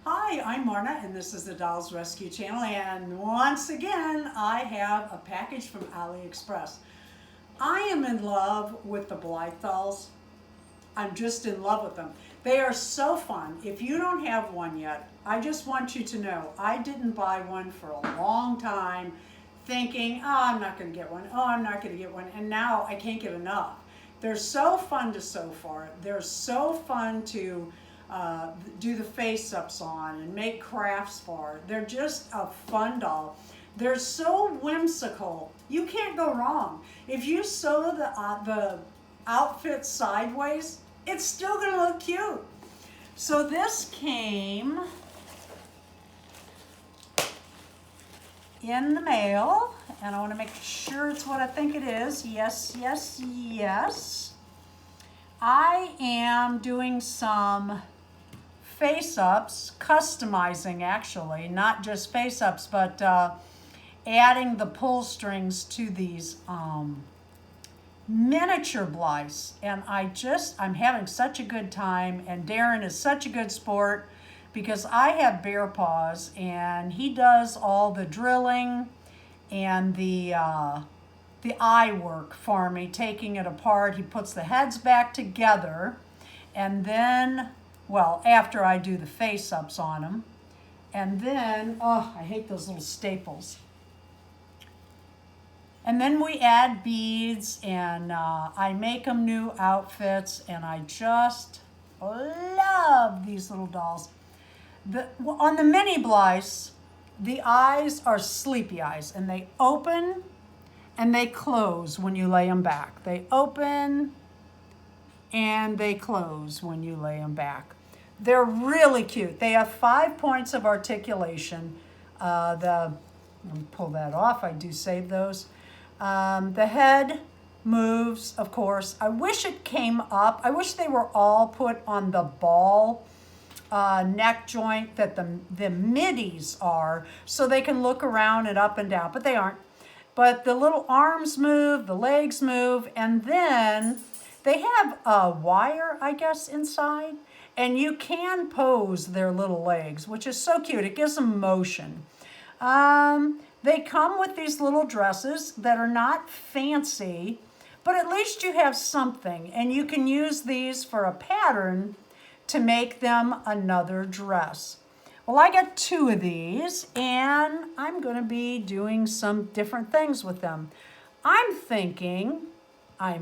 Hi, I'm Marna and this is the Dolls Rescue Channel, and once again I have a package from AliExpress. I am in love with the Blythe dolls. I'm just in love with them. They are so fun. If you don't have one yet, I just want you to know I didn't buy one for a long time thinking, oh, I'm not going to get one, oh, I'm not going to get one, and now I can't get enough. They're so fun to sew for. They're so fun to do the face-ups on and make crafts for. They're just a fun doll. They're so whimsical. You can't go wrong. If you sew the outfit sideways, it's still going to look cute. So this came in the mail, and I want to make sure it's what I think it is. Yes, yes, yes. I am doing some face-ups, customizing actually, not just face-ups, but adding the pull strings to these miniature Blythes. And I'm having such a good time, and Darren is such a good sport because I have bare paws and he does all the drilling and the eye work for me, taking it apart. He puts the heads back together, and then, well, after I do the face-ups on them, and then, oh, I hate those little staples. And then we add beads, and I make them new outfits, and I just love these little dolls. On the mini Blythes, the eyes are sleepy eyes, and they open and they close when you lay them back. They open and they close when you lay them back. They're really cute. They have 5 points of articulation. Let me pull that off. I do save those. The head moves, of course. I wish it came up. I wish they were all put on the ball neck joint that the middies are, so they can look around and up and down, but they aren't. But the little arms move, the legs move, and then they have a wire, I guess, inside, and you can pose their little legs, which is so cute. It gives them motion. They come with these little dresses that are not fancy, but at least you have something, and you can use these for a pattern to make them another dress. Well, I got 2 of these, and I'm going to be doing some different things with them. I'm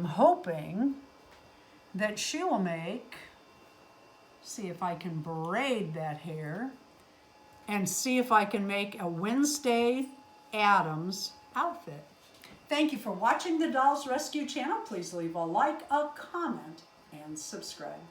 hoping that she will make, see if I can braid that hair, and see if I can make a Wednesday Addams outfit. Thank you for watching the Dolls Rescue Channel. Please leave a like, a comment, and subscribe.